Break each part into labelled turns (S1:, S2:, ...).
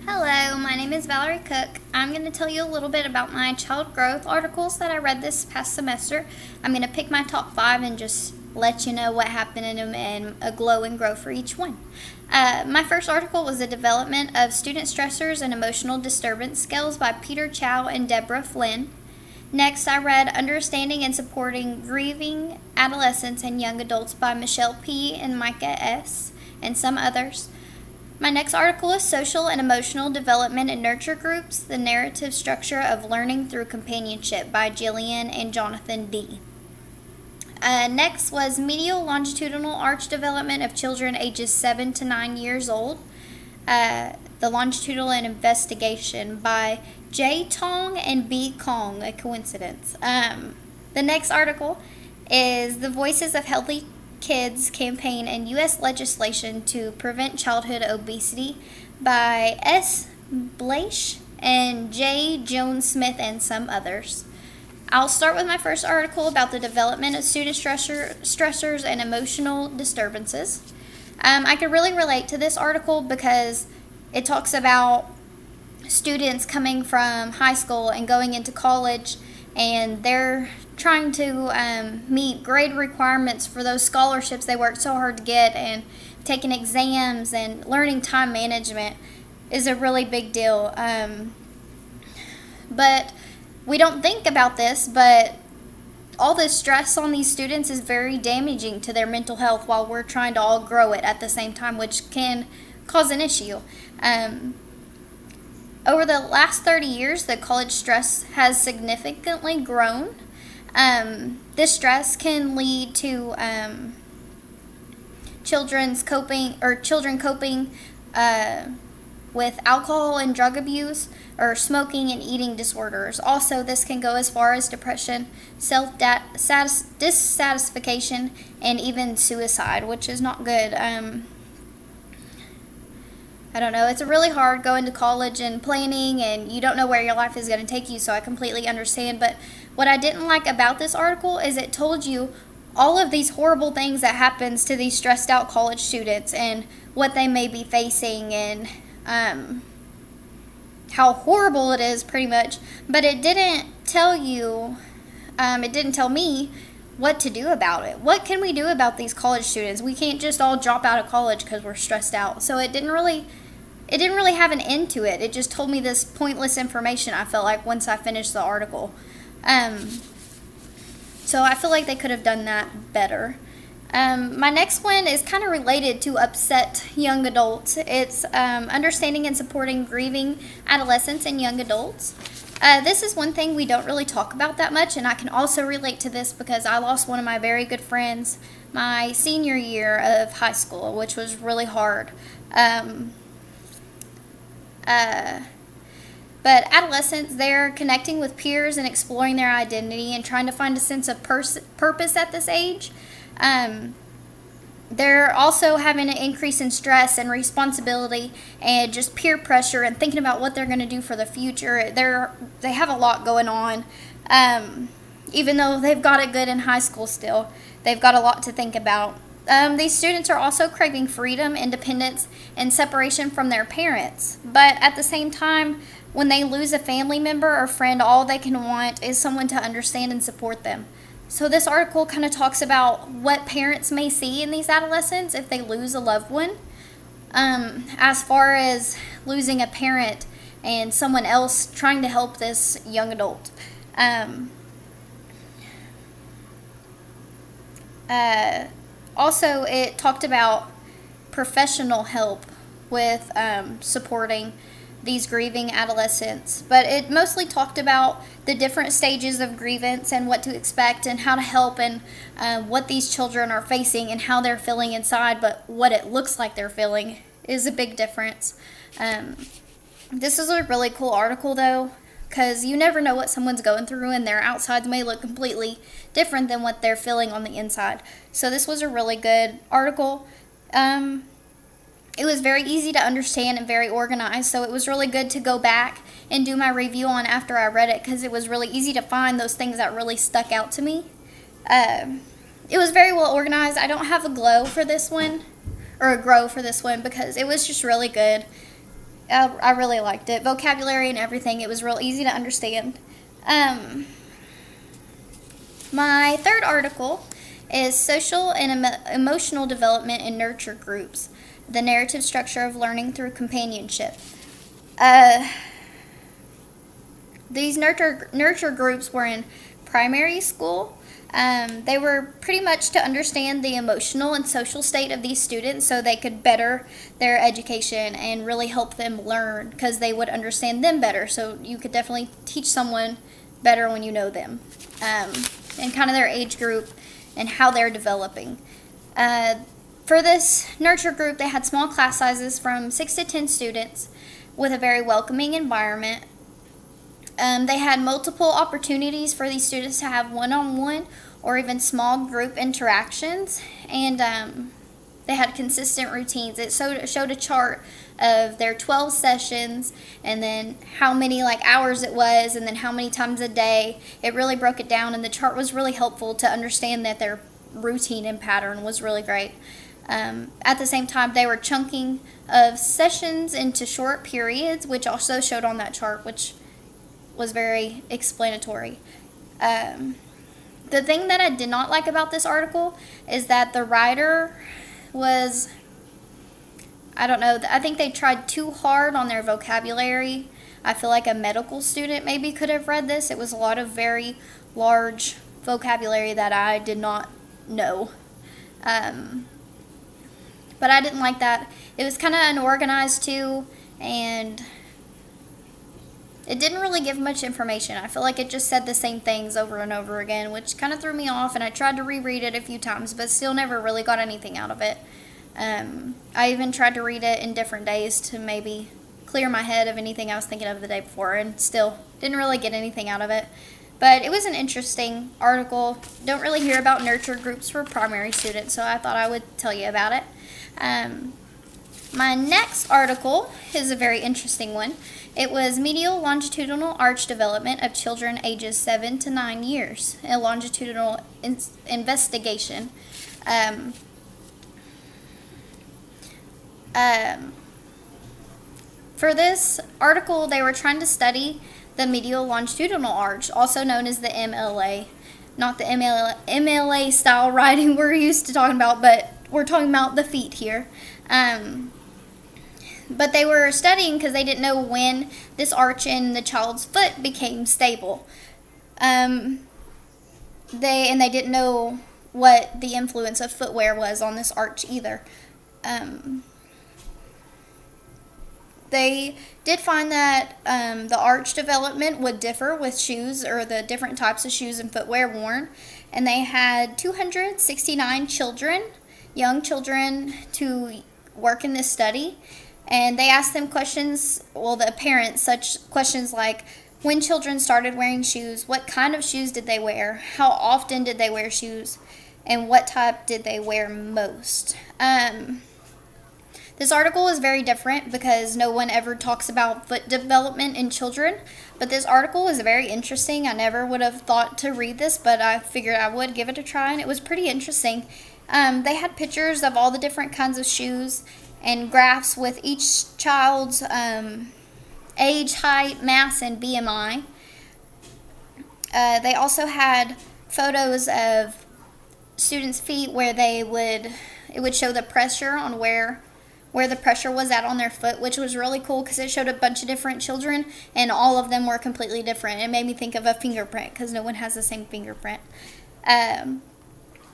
S1: Hello, my name is Valerie Cook. I'm going to tell you a little bit about my child growth articles that I read this past semester. I'm going to pick my top 5 and just let you know what happened in them and a glow and grow for each one. My first article was the development of student stressors and emotional disturbance skills by Peter Chow and Deborah Flynn. Next, I read Understanding and Supporting Grieving Adolescents and Young Adults by Michelle P. and Micah S. and some others. My next article is Social and Emotional Development and Nurture Groups, the Narrative Structure of Learning Through Companionship by Jillian and Jonathan D. Next was Medial Longitudinal Arch Development of Children ages 7 to 9 years old, the Longitudinal Investigation by J. Tong and B. Kong, a coincidence. The next article is The Voices of Healthy Kids Campaign and U.S. Legislation to Prevent Childhood Obesity by S. Blaish and J. Jones Smith and some others. I'll start with my first article about the development of student stressors and emotional disturbances. I could really relate to this article because it talks about students coming from high school and going into college, and they're trying to meet grade requirements for those scholarships they worked so hard to get, and taking exams and learning time management is a really big deal. But we don't think about this, but all this stress on these students is very damaging to their mental health while we're trying to all grow it at the same time, which can cause an issue. Over the last 30 years, the college stress has significantly grown. This stress can lead to children coping with alcohol and drug abuse, or smoking and eating disorders. Also, this can go as far as depression, dissatisfaction, and even suicide, which is not good. I don't know, it's really hard going to college and planning, and you don't know where your life is going to take you, so I completely understand. But what I didn't like about this article is it told you all of these horrible things that happens to these stressed out college students and what they may be facing, and how horrible it is, pretty much. But it didn't tell you, it didn't tell me what to do about it. What can we do about these college students? We can't just all drop out of college because we're stressed out. So it didn't really have an end to it. It just told me this pointless information, I felt like, once I finished the article. So I feel like they could have done that better. My next one is kind of related to upset young adults. It's Understanding and Supporting Grieving Adolescents and Young Adults. This is one thing we don't really talk about that much, and I can also relate to this because I lost one of my very good friends my senior year of high school, which was really hard. But adolescents, they're connecting with peers and exploring their identity and trying to find a sense of purpose at this age. They're also having an increase in stress and responsibility and just peer pressure and thinking about what they're going to do for the future. They have a lot going on. Even though they've got it good in high school still, they've got a lot to think about. These students are also craving freedom, independence, and separation from their parents. But at the same time, when they lose a family member or friend, all they can want is someone to understand and support them. So this article kind of talks about what parents may see in these adolescents if they lose a loved one, as far as losing a parent and someone else trying to help this young adult. Also, it talked about professional help with supporting these grieving adolescents, but it mostly talked about the different stages of grievance and what to expect and how to help, and what these children are facing and how they're feeling inside, but what it looks like they're feeling is a big difference. This is a really cool article, though, because you never know what someone's going through, and their outsides may look completely different than what they're feeling on the inside. So this was a really good article. It was very easy to understand and very organized, so it was really good to go back and do my review on after I read it, because it was really easy to find those things that really stuck out to me. It was very well organized. I don't have a glow for this one, or a grow for this one, because it was just really good. I really liked it. Vocabulary and everything. It was real easy to understand. My third article is Social and Emotional Development in Nurture Groups, the narrative structure of learning through companionship. These nurture groups were in primary school. They were pretty much to understand the emotional and social state of these students so they could better their education and really help them learn because they would understand them better. So you could definitely teach someone better when you know them and kind of their age group and how they're developing. For this nurture group, they had small class sizes from 6 to 10 students with a very welcoming environment. They had multiple opportunities for these students to have one-on-one or even small group interactions, and they had consistent routines. It showed a chart of their 12 sessions and then how many hours it was and then how many times a day. It really broke it down, and the chart was really helpful to understand that their routine and pattern was really great. At the same time, they were chunking of sessions into short periods, which also showed on that chart, which was very explanatory. The thing that I did not like about this article is that the writer was, I don't know, I think they tried too hard on their vocabulary. I feel like a medical student maybe could have read this. It was a lot of very large vocabulary that I did not know. But I didn't like that. It was kind of unorganized too, and it didn't really give much information. I feel like it just said the same things over and over again, which kind of threw me off, and I tried to reread it a few times, but still never really got anything out of it. I even tried to read it in different days to maybe clear my head of anything I was thinking of the day before, and still didn't really get anything out of it. But it was an interesting article. Don't really hear about nurture groups for primary students, so I thought I would tell you about it. My next article is a very interesting one. It was Medial Longitudinal Arch Development of Children Ages 7 to 9 years, a longitudinal investigation. For this article, they were trying to study the medial longitudinal arch, also known as the MLA. Not the MLA style writing we're used to talking about, but we're talking about the feet here. But they were studying because they didn't know when this arch in the child's foot became stable. They didn't know what the influence of footwear was on this arch either. They did find that the arch development would differ with shoes or the different types of shoes and footwear worn. And they had 269 young children, to work in this study. And they asked them questions, the parents, such questions like when children started wearing shoes, what kind of shoes did they wear, how often did they wear shoes, and what type did they wear most. This article is very different because no one ever talks about foot development in children, but this article was very interesting. I never would have thought to read this, but I figured I would give it a try, and it was pretty interesting. They had pictures of all the different kinds of shoes and graphs with each child's age, height, mass, and BMI. They also had photos of students' feet where it would show the pressure on where the pressure was at on their foot, which was really cool because it showed a bunch of different children and all of them were completely different. It made me think of a fingerprint because no one has the same fingerprint.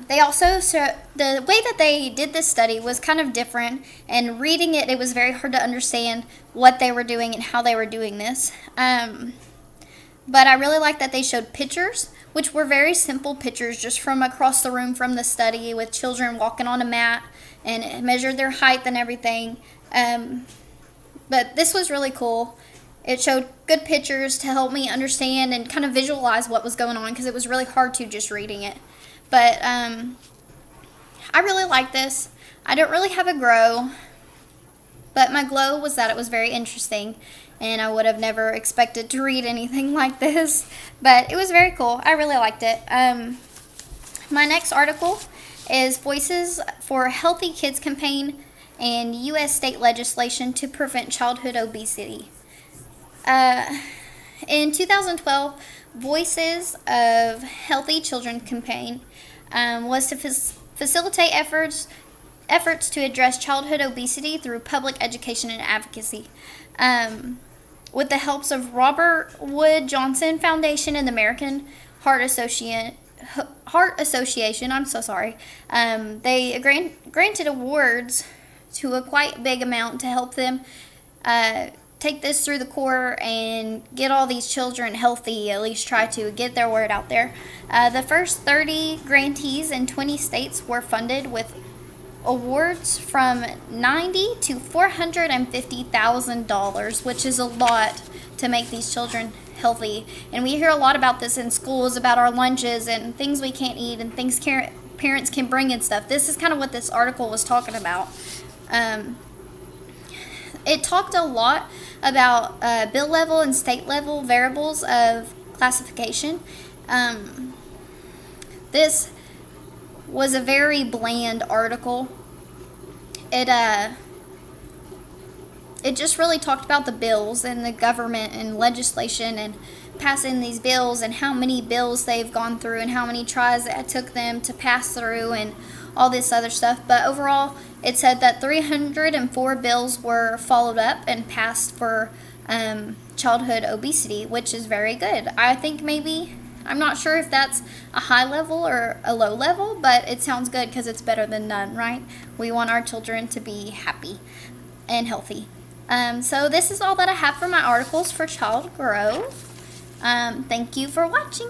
S1: They also, the way that they did this study was kind of different, and reading it was very hard to understand what they were doing and how they were doing this. But I really like that they showed pictures, which were very simple pictures just from across the room from the study with children walking on a mat and measured their height and everything. But this was really cool. It showed good pictures to help me understand and kind of visualize what was going on because it was really hard to just reading it. But I really like this. I don't really have a grow, but my glow was that it was very interesting, and I would have never expected to read anything like this, but it was very cool. I really liked it. My next article is Voices for a Healthy Kids campaign and U.S. state legislation to prevent childhood obesity. Uh, in 2012, Voices of Healthy Children campaign was to facilitate efforts to address childhood obesity through public education and advocacy. With the helps of Robert Wood Johnson Foundation and the American Heart Association, I'm so sorry. They granted awards to a quite big amount to help them take this through the court and get all these children healthy, at least try to get their word out there. The first 30 grantees in 20 states were funded with awards from $90,000 to $450,000, which is a lot to make these children healthy. And we hear a lot about this in schools, about our lunches and things we can't eat and things parents can bring and stuff. This is kind of what this article was talking about. It talked a lot about bill level and state level variables of classification. This was a very bland article. It just really talked about the bills and the government and legislation and passing these bills and how many bills they've gone through and how many tries it took them to pass through and all this other stuff. But overall, it said that 304 bills were followed up and passed for childhood obesity, which is very good. I think maybe, I'm not sure if that's a high level or a low level, but it sounds good because it's better than none, right? We want our children to be happy and healthy. So this is all that I have for my articles for child growth. Thank you for watching.